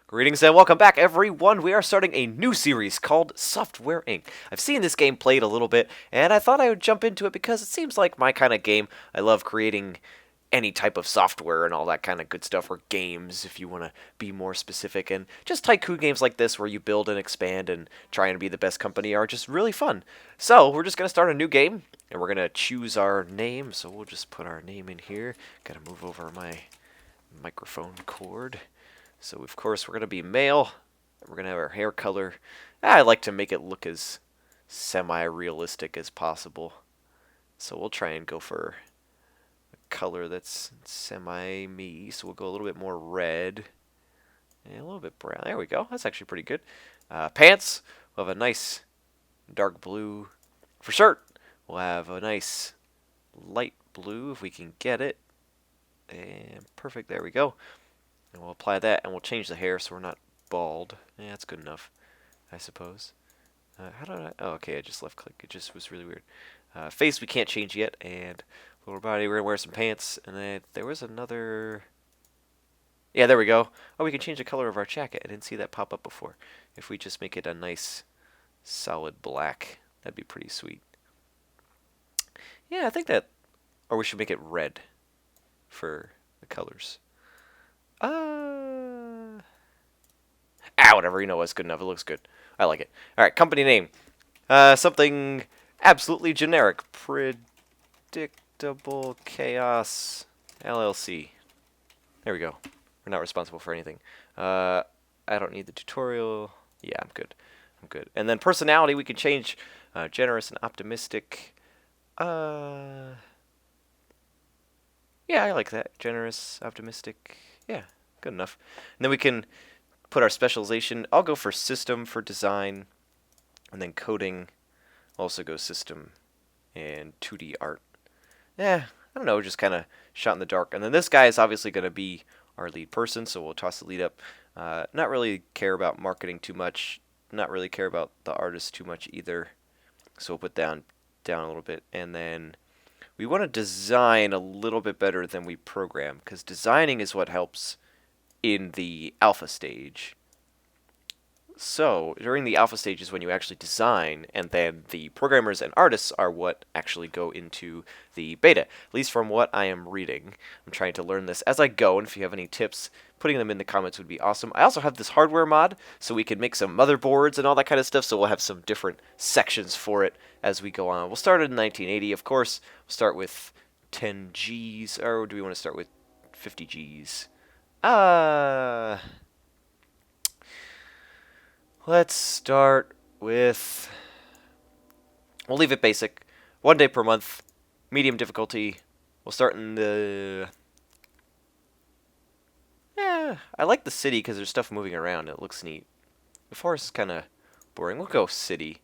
Greetings and welcome back, everyone. We are starting a new series called Software Inc. I've seen this game played a little bit, and I thought I would jump into it because it seems like my kind of game. I love creating any type of software and all that kind of good stuff, or games, if you want to be more specific. And just tycoon games like this, where you build and expand and try and be the best company, are just really fun. So, we're just going to start a new game, and we're going to choose our name. So, we'll just put our name in here. Gotta move over my microphone cord. So of course we're going to be male. We're going to have our hair color. I like to make it look as semi-realistic as possible. So we'll try and go for a color that's semi-me. So we'll go a little bit more red and a little bit brown. There we go. That's actually pretty good. Pants, we'll have a nice dark blue. For shirt, we'll have a nice light blue if we can get it. And perfect. There we go. And we'll apply that, and we'll change the hair so we're not bald. Yeah, that's good enough, I suppose. How did I... Oh, okay, I just left-click. It just was really weird. Face we can't change yet, and lower body, we're going to wear some pants. And then there was another... Yeah, there we go. Oh, we can change the color of our jacket. I didn't see that pop up before. If we just make it a nice, solid black, that'd be pretty sweet. Yeah, I think that... Or we should make it red for the colors. Whatever, you know what's good enough. It looks good. I like it. Alright, company name. Something absolutely generic. Predictable Chaos LLC. There we go. We're not responsible for anything. I don't need the tutorial. Yeah, I'm good. I'm good. And then personality, we can change generous and optimistic. Yeah, I like that. Generous, optimistic. Yeah, good enough. And then we can put our specialization. I'll go for system for design, and then coding. Also go system and 2D art. I don't know, just kind of shot in the dark. And then this guy is obviously going to be our lead person, so we'll toss the lead up. Not really care about marketing too much. Not really care about the artist too much either. So we'll put down a little bit, and then we want to design a little bit better than we program, because designing is what helps in the alpha stage. So during the alpha stage is when you actually design, and then the programmers and artists are what actually go into the beta, at least from what I am reading. I'm trying to learn this as I go, and if you have any tips, putting them in the comments would be awesome. I also have this hardware mod, so we can make some motherboards and all that kind of stuff, so we'll have some different sections for it as we go on. We'll start in 1980, of course. We'll start with 10 Gs, or do we want to start with 50 Gs? Let's start with... We'll leave it basic. 1 day per month. Medium difficulty. We'll start in the... I like the city because there's stuff moving around. It looks neat. The forest is kind of boring. We'll go city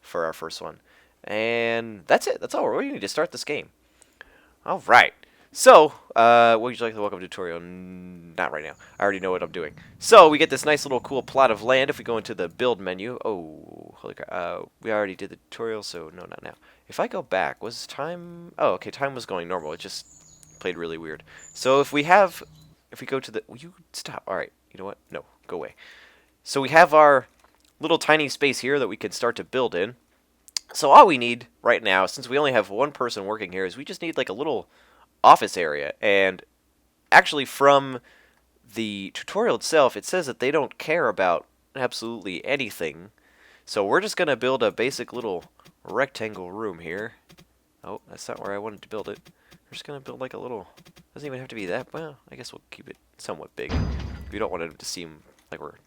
for our first one. And that's it. That's all we need to start this game. All right. So, would you like the welcome tutorial? Not right now. I already know what I'm doing. So, we get this nice little cool plot of land if we go into the build menu. Oh, holy crap. We already did the tutorial, so no, not now. If I go back, was time... Oh, okay, time was going normal. It just played really weird. So, if we go to the... Will you stop? All right. You know what? No, go away. So, we have our little tiny space here that we can start to build in. So, all we need right now, since we only have one person working here, is we just need like a little office area. And actually from the tutorial itself, it says that they don't care about absolutely anything. So we're just going to build a basic little rectangle room here. Oh, that's not where I wanted to build it. We're just going to build like a little... Doesn't even have to be that... Well, I guess we'll keep it somewhat big. We don't want it to seem like we're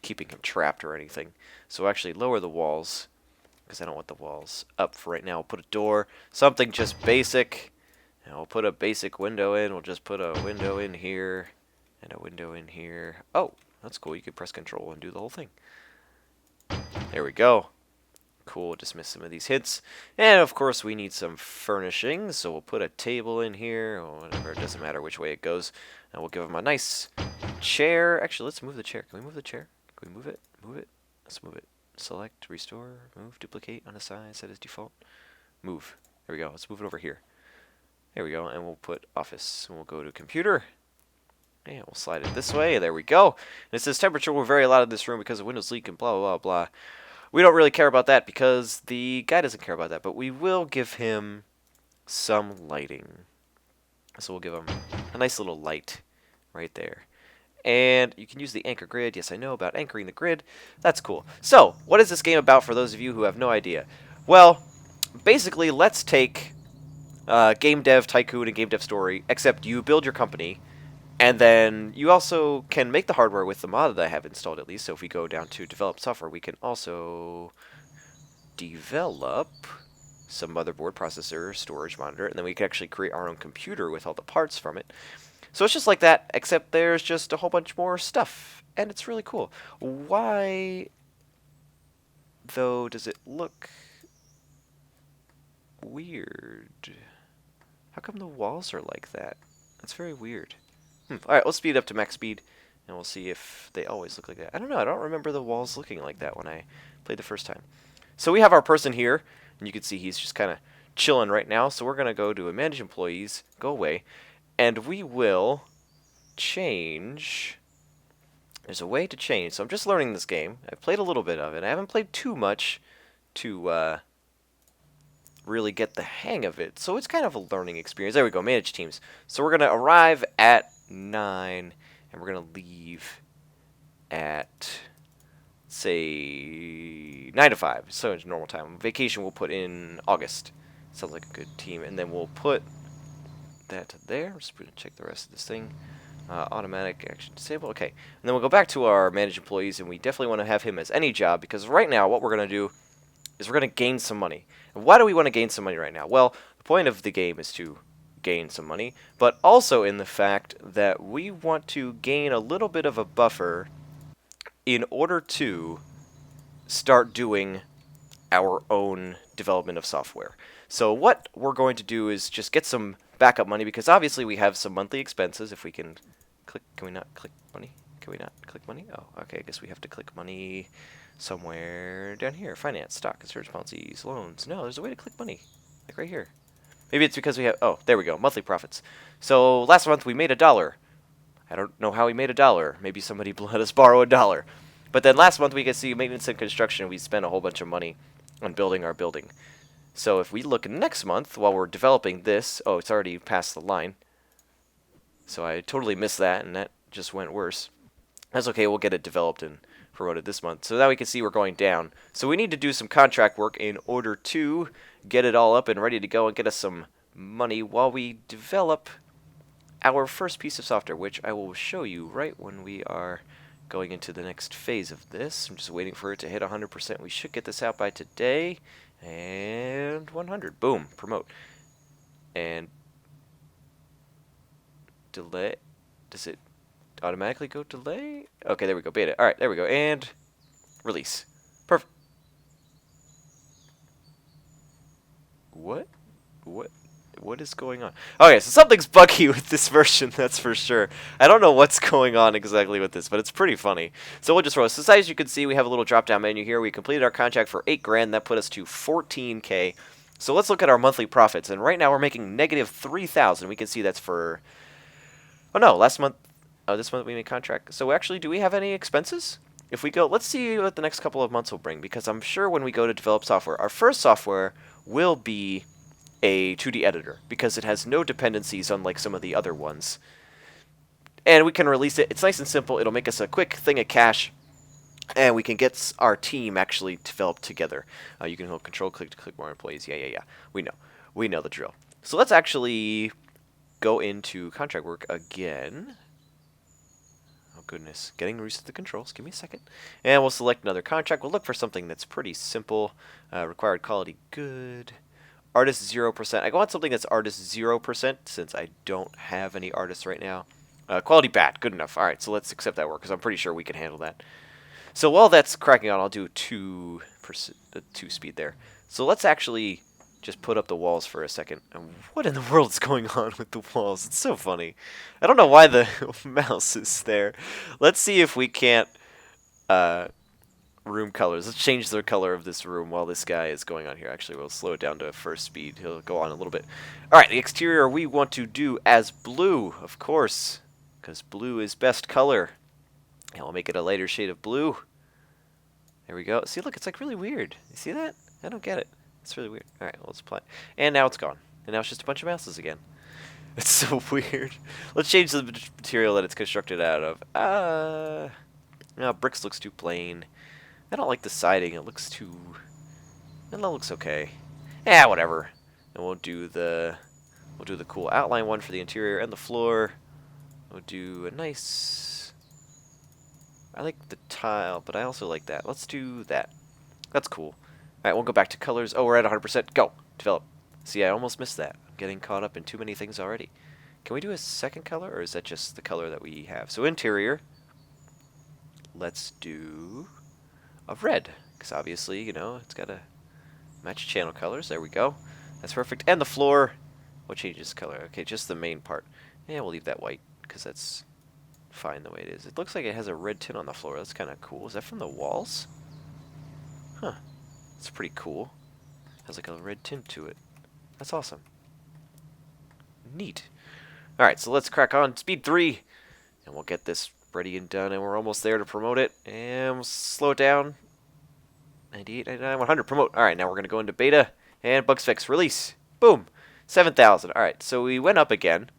keeping him trapped or anything. So we'll actually lower the walls, because I don't want the walls up for right now. We'll put a door, something just basic. And we'll put a basic window in. We'll just put a window in here and a window in here. Oh, that's cool. You can press control and do the whole thing. There we go. Cool. Dismiss some of these hints. And of course we need some furnishings. So we'll put a table in here or whatever. It doesn't matter which way it goes. And we'll give him a nice chair. Actually, let's move the chair. Can we move the chair? Can we move it? Move it. Let's move it. Select, restore, move, duplicate, unassign, set as default. Move. There we go. Let's move it over here. There we go, and we'll put office, and we'll go to computer, And we'll slide it this way. There we go. And it says temperature will vary a lot in this room because of windows leak and blah, blah, blah, blah. We don't really care about that because the guy doesn't care about that, but we will give him some lighting. So we'll give him a nice little light right there. And you can use the anchor grid. Yes, I know about anchoring the grid. That's cool. So, what is this game about for those of you who have no idea? Well, basically, let's take Game Dev Tycoon and Game Dev Story, except you build your company, and then you also can make the hardware with the mod that I have installed at least. So if we go down to develop software, we can also develop some motherboard, processor, storage monitor, and then we can actually create our own computer with all the parts from it. So it's just like that, except there's just a whole bunch more stuff, and it's really cool. Why, though, does it look weird? How come the walls are like that? That's very weird. Alright, let's speed up to max speed, and we'll see if they always look like that. I don't know, I don't remember the walls looking like that when I played the first time. So we have our person here, and you can see he's just kind of chilling right now. So we're going to go to Manage Employees, go away, and we will change. There's a way to change. So I'm just learning this game. I've played a little bit of it. I haven't played too much to really get the hang of it. So it's kind of a learning experience. There we go, Manage Teams. So we're going to arrive at 9, and we're going to leave at, say, 9 to 5. So it's normal time. Vacation we'll put in August. Sounds like a good team. And then we'll put that there. I'm just going to check the rest of this thing. Automatic action disable. Okay. And then we'll go back to our manage employees, and we definitely want to have him as any job, because right now what we're going to do is we're going to gain some money. And why do we want to gain some money right now? Well, the point of the game is to gain some money, but also in the fact that we want to gain a little bit of a buffer in order to start doing our own development of software. So what we're going to do is just get some backup money, because obviously we have some monthly expenses. If we can click, can we not click money? Can we not click money? Oh, okay, I guess we have to click money somewhere down here. Finance, stock, insurance policies, loans. No, there's a way to click money, like right here. Maybe it's because we have, oh, there we go, monthly profits. So last month we made $1. I don't know how we made $1. Maybe somebody let us borrow $1. But then last month we could see maintenance and construction. We spent a whole bunch of money on building our building. So if we look next month while we're developing this, oh, it's already past the line. So I totally missed that, and that just went worse. That's okay, we'll get it developed and promoted this month. So now we can see we're going down. So we need to do some contract work in order to get it all up and ready to go and get us some money while we develop our first piece of software, which I will show you right when we are going into the next phase of this. I'm just waiting for it to hit 100%. We should get this out by today. And 100. Boom. Promote. And delay. Does it automatically go delay? Okay, there we go. Beta. Alright, there we go. And release. Perfect. What? What is going on? Okay, so something's buggy with this version, that's for sure. I don't know what's going on exactly with this, but it's pretty funny. So we'll just roll. So as you can see, we have a little drop-down menu here. We completed our contract for $8,000. That put us to 14K. So let's look at our monthly profits. And right now we're making negative 3,000. We can see that's for... Oh no, last month... Oh, this month we made contract. So actually, do we have any expenses? If we go... Let's see what the next couple of months will bring, because I'm sure when we go to develop software, our first software will be a 2D editor, because it has no dependencies unlike some of the other ones. And we can release it. It's nice and simple. It'll make us a quick thing of cash, and we can get our team actually developed together. You can hold control click to click more employees. Yeah. We know the drill. So let's actually go into contract work again. Oh goodness, getting used to the controls. Give me a second. And we'll select another contract. We'll look for something that's pretty simple. Required quality good. Artist 0%. I want something that's artist 0% since I don't have any artists right now. Quality bad. Good enough. Alright, so let's accept that work because I'm pretty sure we can handle that. So while that's cracking on, I'll do 2 speed there. So let's actually just put up the walls for a second. What in the world is going on with the walls? It's so funny. I don't know why the mouse is there. Let's see if we can't... room colors. Let's change the color of this room while this guy is going on here. Actually, we'll slow it down to first speed. He'll go on a little bit. Alright, the exterior we want to do as blue, of course, because blue is best color. And we'll make it a lighter shade of blue. There we go. See, look, it's like really weird. You see that? I don't get it. It's really weird. All right, well, let's apply. And now it's gone. And now it's just a bunch of mouses again. It's so weird. Let's change the material that it's constructed out of. No, bricks looks too plain. I don't like the siding. It looks too... That looks okay. Yeah, whatever. And we'll do the cool outline one for the interior and the floor. We'll do a nice... I like the tile, but I also like that. Let's do that. That's cool. Alright, we'll go back to colors. Oh, we're at 100%. Go! Develop. See, I almost missed that. I'm getting caught up in too many things already. Can we do a second color, or is that just the color that we have? So interior, let's do a red. Because obviously, you know, it's got to match channel colors. There we go. That's perfect. And the floor, what changes color? Okay, just the main part. Yeah, we'll leave that white, because that's fine the way it is. It looks like it has a red tint on the floor. That's kind of cool. Is that from the walls? Huh. That's pretty cool. Has like a red tint to it. That's awesome. Neat. Alright, so let's crack on. Speed 3. And we'll get this ready and done. And we're almost there to promote it. And we'll slow it down. 98, 99, 100. Promote. Alright, now we're going to go into beta. And bugs fix. Release. Boom. 7,000. Alright, so we went up again.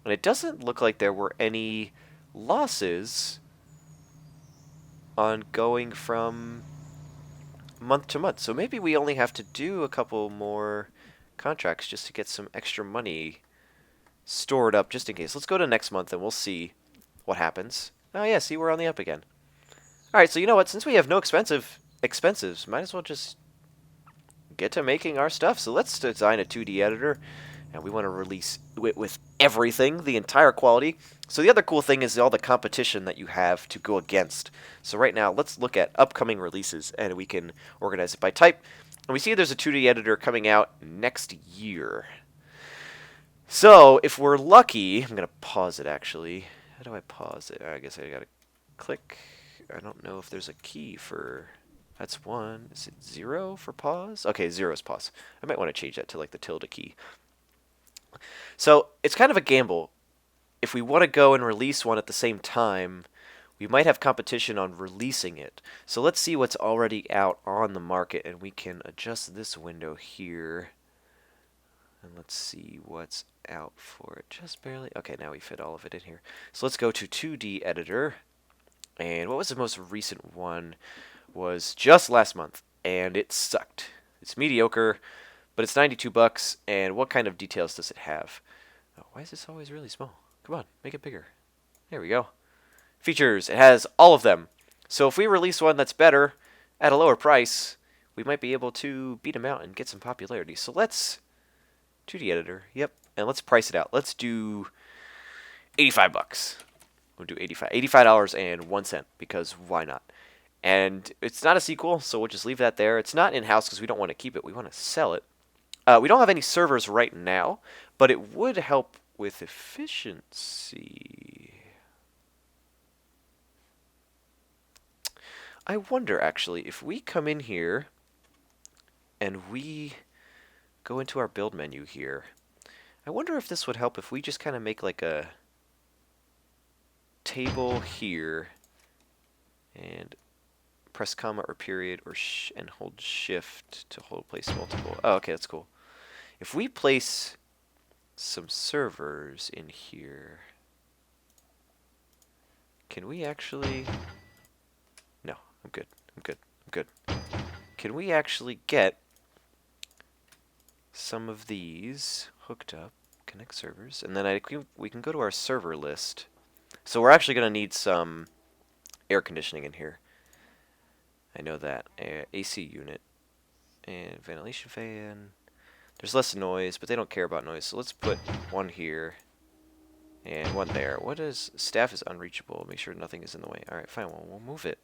And it doesn't look like there were any losses on going from month to month. So maybe we only have to do a couple more contracts just to get some extra money stored up just in case. Let's go to next month and we'll see what happens. Oh yeah, see, we're on the up again. Alright, so you know what? Since we have no expenses, might as well just get to making our stuff. So let's design a 2D editor. And we want to release it with everything, the entire quality. So the other cool thing is all the competition that you have to go against. So right now, let's look at upcoming releases, and we can organize it by type. And we see there's a 2D editor coming out next year. So if we're lucky, I'm going to pause it, actually. How do I pause it? I guess I got to click. I don't know if there's a key for... That's 1. Is it 0 for pause? Okay, 0 is pause. I might want to change that to like the tilde key. So it's kind of a gamble. If we want to go and release one at the same time, we might have competition on releasing it. So let's see what's already out on the market, and we can adjust this window here. And let's see what's out for it. Just barely. Okay, now we fit all of it in here. So let's go to 2D editor. And what was the most recent one? Was just last month, and it sucked. It's mediocre. But it's $92, and what kind of details does it have? Oh, why is this always really small? Come on, make it bigger. There we go. Features, it has all of them. So if we release one that's better at a lower price, we might be able to beat them out and get some popularity. So let's 2D editor, yep, and let's price it out. Let's do $85. We'll do $85.01, because why not? And it's not a sequel, so we'll just leave that there. It's not in-house because we don't want to keep it. We want to sell it. We don't have any servers right now, but it would help with efficiency. I wonder, actually, if we come in here and we go into our build menu here, I wonder if this would help if we just kind of make like a table here and press comma or period or and hold shift to place multiple. Oh, okay, that's cool. If we place some servers in here, can we actually... No, I'm good. I'm good. I'm good. Can we actually get some of these hooked up, connect servers, and then we can go to our server list. So we're actually going to need some air conditioning in here. I know that. AC unit and ventilation fan. There's less noise, but they don't care about noise. So let's put one here and one there. What is... Staff is unreachable. Make sure nothing is in the way. Alright, fine. Well, we'll move it.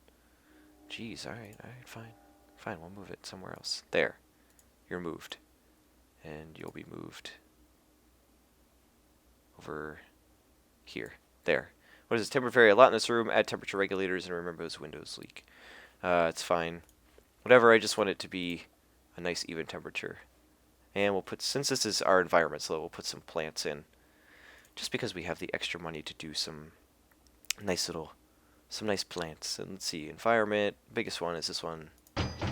Jeez, alright, fine. Fine, we'll move it somewhere else. There. You're moved. And you'll be moved over here. There. What is this? Temporary a lot in this room. Add temperature regulators and remember those windows leak. It's fine. Whatever, I just want it to be a nice even temperature. And we'll put, since this is our environment, so we'll put some plants in just because we have the extra money to do some nice plants. And let's see, environment, biggest one is this one.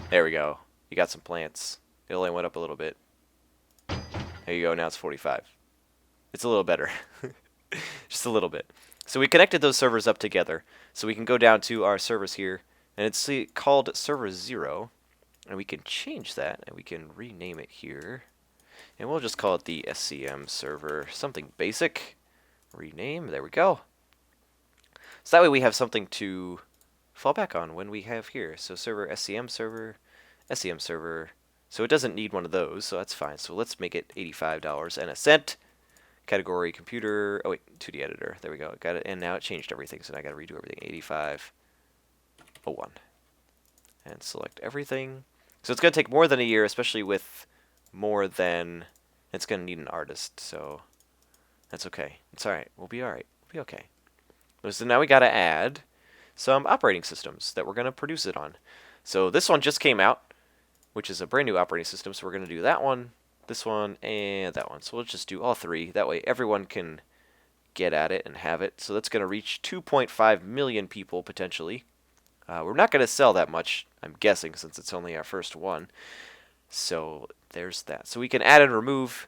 There we go. You got some plants. It only went up a little bit. There you go, now it's 45. It's a little better. Just a little bit. So we connected those servers up together. So we can go down to our servers here, and it's called server 0. And we can change that, and we can rename it here. And we'll just call it the SCM server. Something basic. Rename. There we go. So that way we have something to fall back on when we have here. So server, SCM server, SCM server. So it doesn't need one of those, so that's fine. So let's make it $85.01. Category computer. Oh wait, 2D editor. There we go. Got it. And now it changed everything, so now I got to redo everything. 85.01. And select everything. So it's going to take more than a year, especially with more than... It's going to need an artist, so that's okay. It's alright. We'll be alright. We'll be okay. So now we got to add some operating systems that we're going to produce it on. So this one just came out, which is a brand new operating system, so we're going to do that one, this one, and that one. So let's just do all three. That way everyone can get at it and have it. So that's going to reach 2.5 million people, potentially. We're not going to sell that much, I'm guessing, since it's only our first one. So there's that. So we can add and remove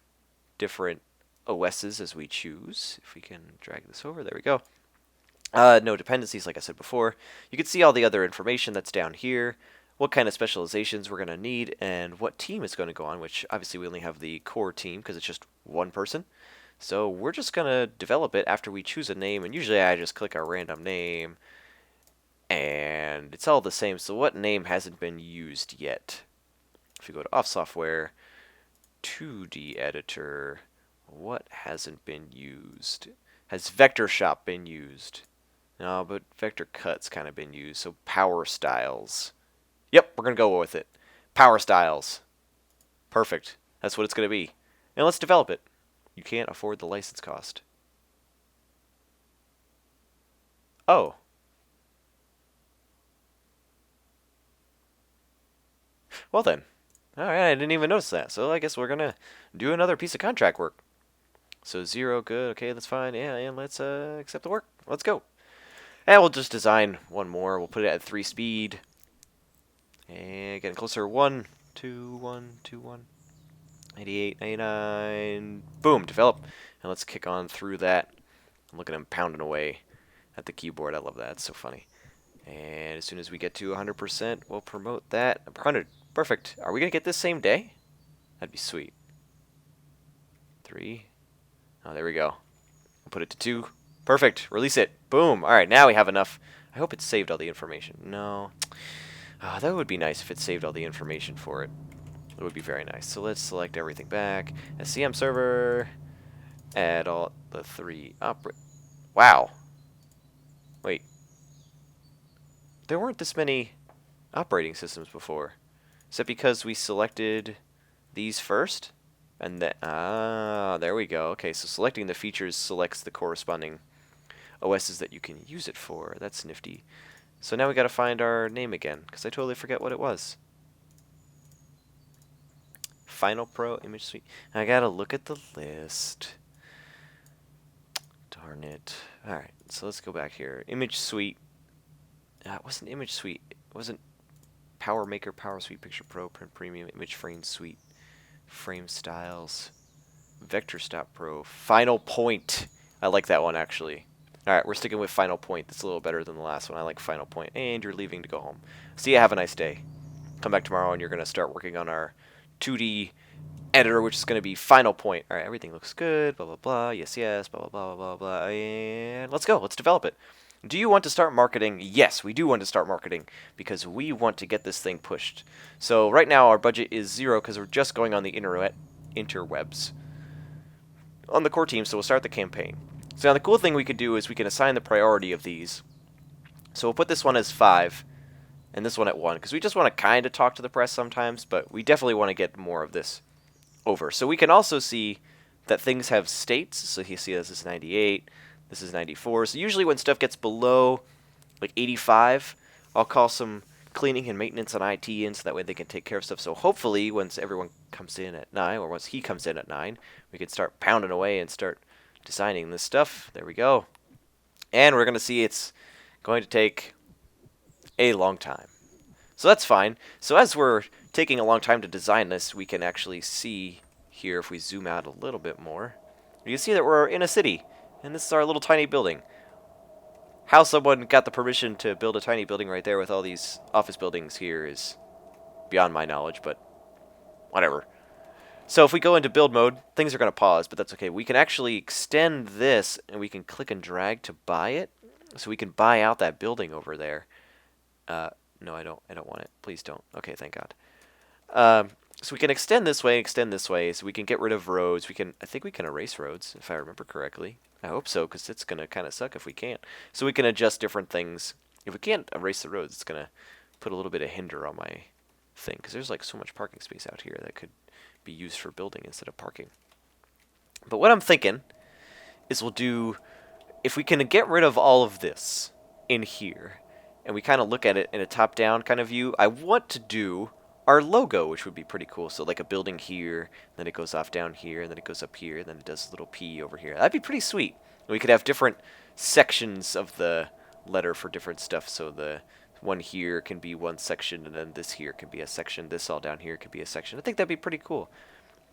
different OSs as we choose. If we can drag this over, there we go. No dependencies, like I said before. You can see all the other information that's down here, what kind of specializations we're going to need, and what team is going to go on, which obviously we only have the core team because it's just one person. So we're just going to develop it after we choose a name, and usually I just click our random name, and it's all the same. So what name hasn't been used yet? If you go to off software, 2D editor, what hasn't been used? Has vector shop been used? No, but vector cut's kind of been used. So power styles. Yep, we're going to go with it. Power styles. Perfect. That's what it's going to be. And let's develop it. You can't afford the license cost. Oh. Well then. Alright, I didn't even notice that. So I guess we're going to do another piece of contract work. So 0, good. Okay, that's fine. Yeah, and let's accept the work. Let's go. And we'll just design one more. We'll put it at 3 speed. And getting closer. 1, 2, 1, 2, 1. 98, 99. Boom, develop. And let's kick on through that. Look at him pounding away at the keyboard. I love that. It's so funny. And as soon as we get to 100%, we'll promote that. 100. Perfect. Are we going to get this same day? That'd be sweet. 3. Oh, there we go. We'll put it to 2. Perfect. Release it. Boom. All right, now we have enough. I hope it saved all the information. No. Oh, that would be nice if it saved all the information for it. It would be very nice. So let's select everything back. SCM server. Add all the 3 Wow. Wait. There weren't this many operating systems before. Is that because we selected these first? And then, there we go. Okay, so selecting the features selects the corresponding OSs that you can use it for. That's nifty. So now we got to find our name again, because I totally forget what it was. Final Pro Image Suite. I got to look at the list. Darn it. Alright, so let's go back here. Image Suite. It wasn't Image Suite. It wasn't Power Maker, Power Suite, Picture Pro, Print Premium, Image Frame Suite, Frame Styles, Vector Stop Pro, Final Point. I like that one, actually. Alright, we're sticking with Final Point. That's a little better than the last one. I like Final Point. And you're leaving to go home. See ya, have a nice day. Come back tomorrow and you're going to start working on our 2D editor, which is going to be Final Point. Alright, everything looks good, blah, blah, blah, yes, yes, blah, blah, blah, blah, blah, and let's go. Let's develop it. Do you want to start marketing? Yes, we do want to start marketing because we want to get this thing pushed. So right now our budget is 0 because we're just going on the interwebs on the core team, so we'll start the campaign. So now the cool thing we could do is we can assign the priority of these. So we'll put this one as 5 and this one at 1 because we just want to kind of talk to the press sometimes, but we definitely want to get more of this over. So we can also see that things have states. So you see this is 98. This is 94. So usually when stuff gets below like 85, I'll call some cleaning and maintenance on IT in so that way they can take care of stuff. So hopefully once everyone comes in at 9, or once he comes in at 9, we can start pounding away and start designing this stuff. There we go. And we're going to see it's going to take a long time. So that's fine. So as we're taking a long time to design this, we can actually see here, if we zoom out a little bit more, you can see that we're in a city, and this is our little tiny building. How someone got the permission to build a tiny building right there with all these office buildings here is beyond my knowledge, but whatever. So if we go into build mode, things are going to pause, but that's okay. We can actually extend this, and we can click and drag to buy it. So we can buy out that building over there. No, I don't want it. Please don't. Okay, thank God. So we can extend this way, so we can get rid of roads. I think we can erase roads, if I remember correctly. I hope so, because it's going to kind of suck if we can't. So we can adjust different things. If we can't erase the roads, it's going to put a little bit of hinder on my thing, because there's like so much parking space out here that could be used for building instead of parking. But what I'm thinking is we'll do, if we can get rid of all of this in here, and we kind of look at it in a top-down kind of view, I want to do our logo, which would be pretty cool. So like a building here, then it goes off down here, and then it goes up here, and then it does a little P over here. That'd be pretty sweet. We could have different sections of the letter for different stuff. So the one here can be one section, and then this here can be a section. This all down here could be a section. I think that'd be pretty cool.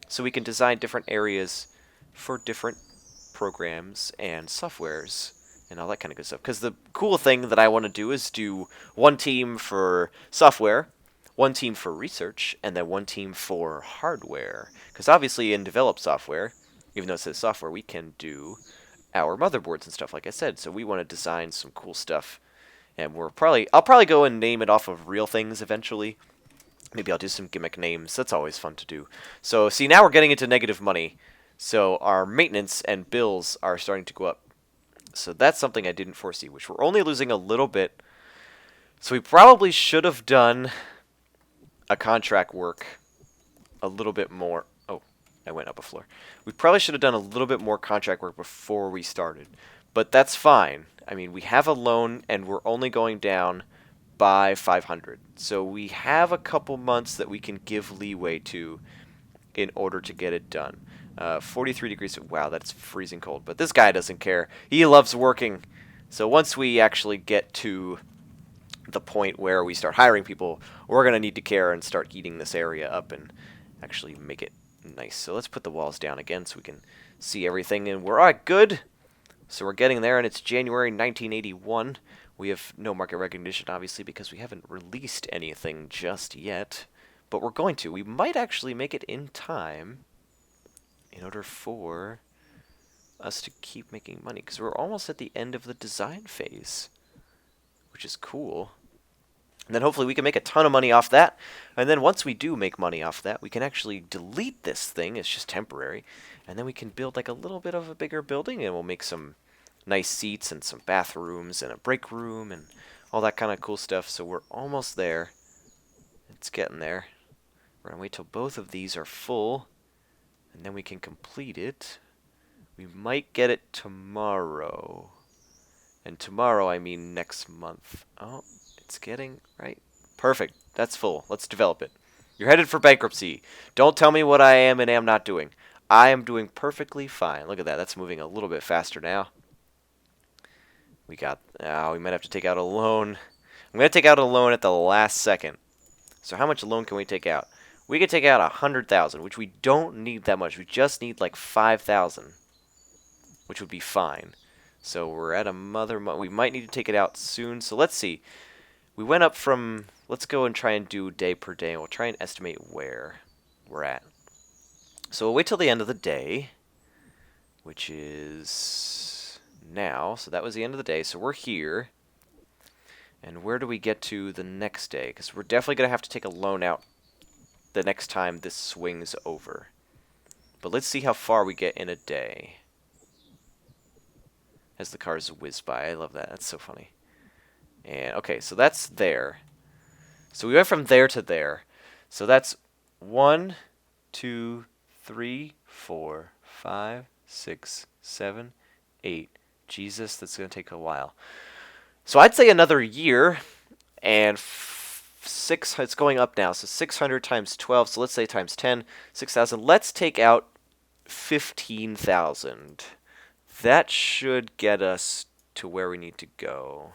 So we can design different areas for different programs and softwares and all that kind of good stuff. Because the cool thing that I want to do is do one team for software, one team for research, and then one team for hardware. Because obviously in developed software, even though it says software, we can do our motherboards and stuff, like I said. So we want to design some cool stuff. And I'll probably go and name it off of real things eventually. Maybe I'll do some gimmick names. That's always fun to do. So see, now we're getting into negative money. So our maintenance and bills are starting to go up. So that's something I didn't foresee, which we're only losing a little bit. So we probably should have done a contract work a little bit more. Oh, I went up a floor. We probably should have done a little bit more contract work before we started. But that's fine. I mean, we have a loan, and we're only going down by 500. So we have a couple months that we can give leeway to in order to get it done. 43 degrees. Wow, that's freezing cold. But this guy doesn't care. He loves working. So once we actually get to the point where we start hiring people, we're going to need to care and start heating this area up and actually make it nice. So let's put the walls down again so we can see everything. And we're all right, good. So we're getting there, and it's January 1981. We have no market recognition, obviously, because we haven't released anything just yet. But we're going to. We might actually make it in time in order for us to keep making money, because we're almost at the end of the design phase, which is cool. And then hopefully we can make a ton of money off that. And then once we do make money off that, we can actually delete this thing. It's just temporary. And then we can build like a little bit of a bigger building, and we'll make some nice seats and some bathrooms and a break room and all that kind of cool stuff. So we're almost there. It's getting there. We're going to wait till both of these are full, and then we can complete it. We might get it tomorrow. And tomorrow, I mean next month. Oh, it's getting, right? Perfect. That's full. Let's develop it. You're headed for bankruptcy. Don't tell me what I am and am not doing. I am doing perfectly fine. Look at that. That's moving a little bit faster now. We might have to take out a loan. I'm going to take out a loan at the last second. So how much loan can we take out? We could take out 100,000, which we don't need that much. We just need like 5,000, which would be fine. So we're at we might need to take it out soon. So let's see. We went up from, let's go and try and do day per day. We'll try and estimate where we're at. So we'll wait till the end of the day, which is now. So that was the end of the day. So we're here. And where do we get to the next day? Because we're definitely going to have to take a loan out the next time this swings over. But let's see how far we get in a day. As the cars whiz by. I love that. That's so funny. And okay, so that's there. So we went from there to there. So that's 1, 2, 3, 4, 5, 6, 7, 8. Jesus, that's going to take a while. So I'd say another year, and it's going up now. So 600 times 12, so let's say times 10, 6,000. Let's take out 15,000. that should get us to where we need to go.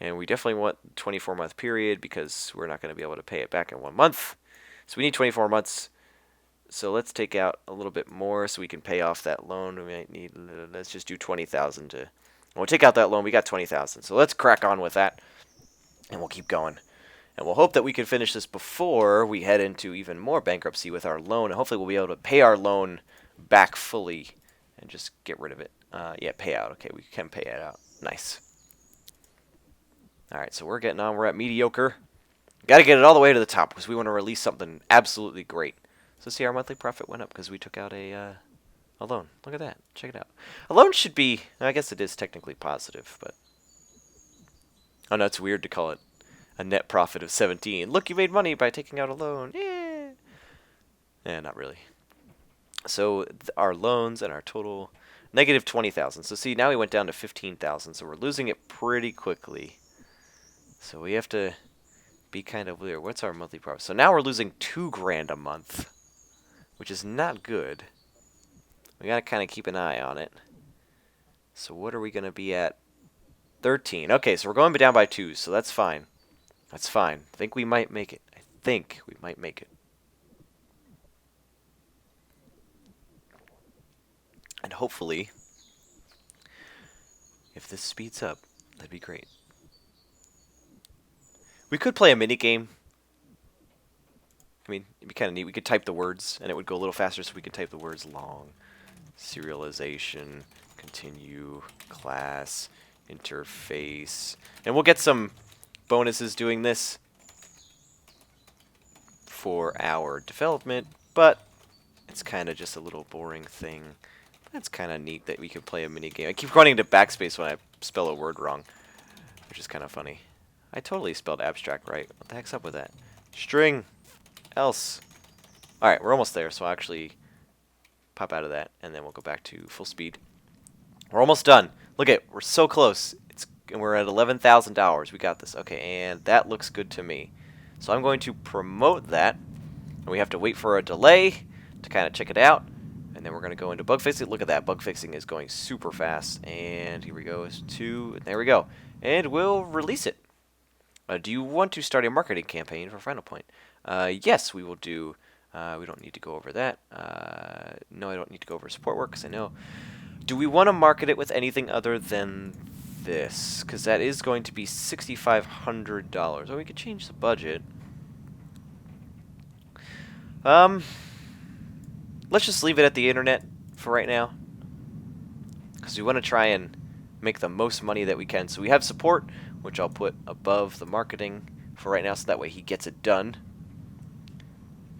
And we definitely want 24-month period because we're not going to be able to pay it back in 1 month. So we need 24 months. So let's take out a little bit more so we can pay off that loan. We might need, let's just do 20,000 to, we'll take out that loan. We got 20,000. So let's crack on with that and we'll keep going. And we'll hope that we can finish this before we head into even more bankruptcy with our loan. And hopefully we'll be able to pay our loan back fully and just get rid of it. Yeah, pay out. Okay, we can pay it out. Nice. All right, so we're getting on. We're at mediocre. Got to get it all the way to the top because we want to release something absolutely great. So see, our monthly profit went up because we took out a loan. Look at that. Check it out. A loan should be, I guess it is technically positive, but... Oh, no, it's weird to call it a net profit of 17. Look, you made money by taking out a loan. Yeah. Yeah, not really. So our loans and our total, negative 20,000. So see, now we went down to 15,000. So we're losing it pretty quickly. So we have to be kind of weird. What's our monthly profit? So now we're losing $2,000 a month, which is not good. We got to kind of keep an eye on it. So what are we going to be at? 13. Okay, so we're going down by 2, so that's fine. That's fine. I think we might make it. I think we might make it. And hopefully, if this speeds up, that'd be great. We could play a mini game. I mean, it'd be kind of neat. We could type the words, and it would go a little faster, so we could type the words long. Serialization, continue, class, interface. And we'll get some bonuses doing this for our development, but it's kind of just a little boring thing. That's kind of neat that we can play a mini game. I keep running to backspace when I spell a word wrong, which is kind of funny. I totally spelled abstract right. What the heck's up with that? String. Else. Alright, we're almost there, so I'll actually pop out of that, and then we'll go back to full speed. We're almost done. Look at, we're so close. And we're at $11,000. We got this. Okay, and that looks good to me. So I'm going to promote that. And we have to wait for a delay to kind of check it out. And then we're going to go into bug fixing. Look at that. Bug fixing is going super fast. And here we go. It's 2. There we go. And we'll release it. Do you want to start a marketing campaign for Final Point? Yes, we will do. We don't need to go over that. No, I don't need to go over support work because I know. Do we want to market it with anything other than this? Because that is going to be $6,500. Or we could change the budget. Let's just leave it at the internet for right now. Because we want to try and make the most money that we can. So we have support, which I'll put above the marketing for right now, so that way he gets it done.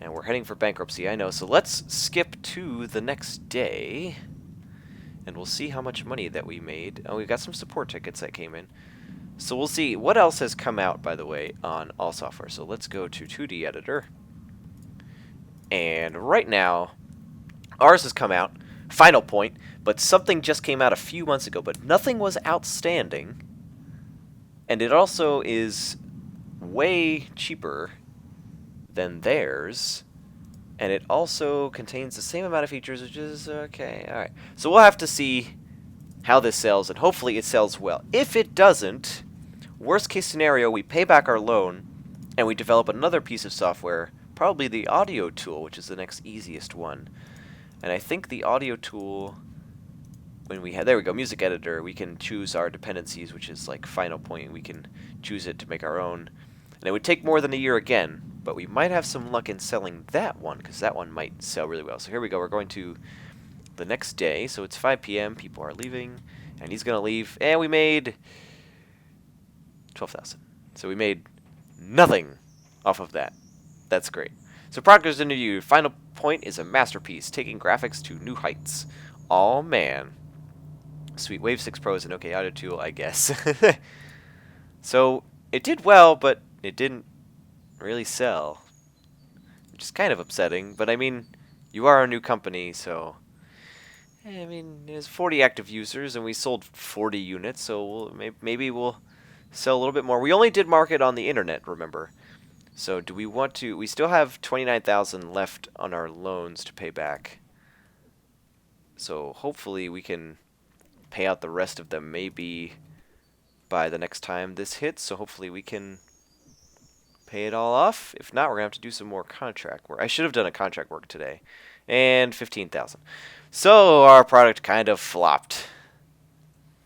And we're heading for bankruptcy, I know. So let's skip to the next day. And we'll see how much money that we made. Oh, we got some support tickets that came in. So we'll see what else has come out, by the way, on all software. So let's go to 2D editor. And right now, ours has come out, Final Point, but something just came out a few months ago, but nothing was outstanding. And it also is way cheaper than theirs. And it also contains the same amount of features, which is okay. Alright. So we'll have to see how this sells, and hopefully it sells well. If it doesn't, worst case scenario, we pay back our loan, and we develop another piece of software, probably the audio tool, which is the next easiest one. And I think the audio tool, when we have, there we go, music editor, we can choose our dependencies, which is like Final Point. We can choose it to make our own. And it would take more than a year again, but we might have some luck in selling that one, because that one might sell really well. So here we go. We're going to the next day. So it's 5 p.m. People are leaving, and he's going to leave. And we made 12,000. So we made nothing off of that. That's great. So Proctor's interview. Final Point is a masterpiece, taking graphics to new heights. Oh man. Sweet. Wave 6 Pro is an okay audio tool, I guess. So it did well, but it didn't really sell, which is kind of upsetting. But I mean, you are a new company, so I mean, there's 40 active users, and we sold 40 units, so maybe we'll sell a little bit more. We only did market on the internet, remember? So do we want to? We still have 29,000 left on our loans to pay back. So hopefully we can pay out the rest of them maybe by the next time this hits. So hopefully we can pay it all off. If not, we're going to have to do some more contract work. I should have done a contract work today. And 15,000. So our product kind of flopped.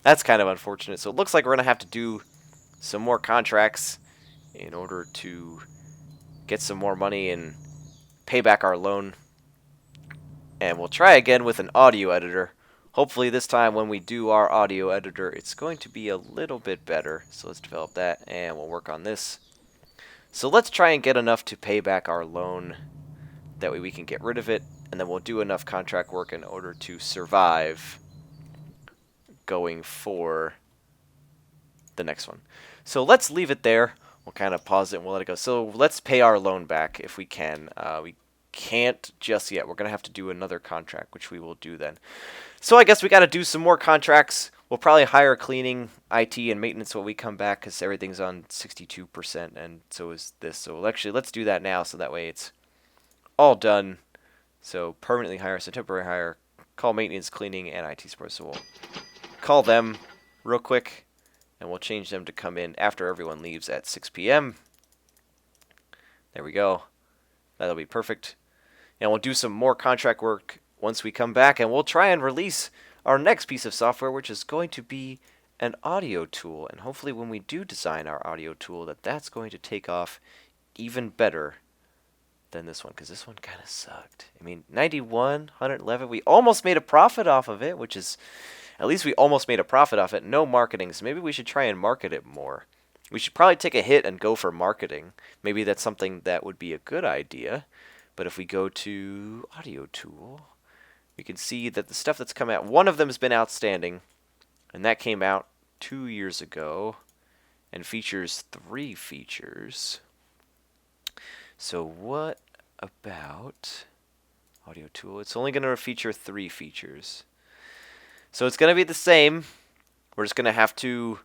That's kind of unfortunate. So it looks like we're going to have to do some more contracts in order to get some more money and pay back our loan. And we'll try again with an audio editor. Hopefully this time when we do our audio editor, it's going to be a little bit better. So let's develop that and we'll work on this. So let's try and get enough to pay back our loan. That way we can get rid of it, and then we'll do enough contract work in order to survive going for the next one. So let's leave it there. We'll kind of pause it and we'll let it go. So let's pay our loan back if we can. We can't just yet. We're going to have to do another contract, which we will do then. So I guess we got to do some more contracts. We'll probably hire cleaning, IT, and maintenance when we come back because everything's on 62%, and so is this. So actually, let's do that now so that way it's all done. So permanently hire, so temporary hire, call maintenance, cleaning, and IT support. So we'll call them real quick, and we'll change them to come in after everyone leaves at 6 p.m. There we go. That'll be perfect. And we'll do some more contract work once we come back, and we'll try and release our next piece of software, which is going to be an audio tool. And hopefully when we do design our audio tool, that's going to take off even better than this one, because this one kind of sucked. I mean, 91, 111, we almost made a profit off of it, which is, at least we almost made a profit off it. No marketing, so maybe we should try and market it more. We should probably take a hit and go for marketing. Maybe that's something that would be a good idea. But if we go to audio tool, we can see that the stuff that's come out, one of them has been outstanding, and that came out 2 years ago and features 3 features. So what about audio tool? It's only going to feature 3 features. So it's going to be the same. We're just going to have to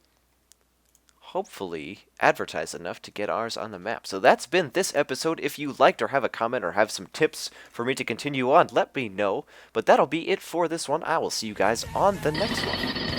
hopefully advertise enough to get ours on the map. So that's been this episode. If you liked or have a comment or have some tips for me to continue on, let me know. But that'll be it for this one. I will see you guys on the next one.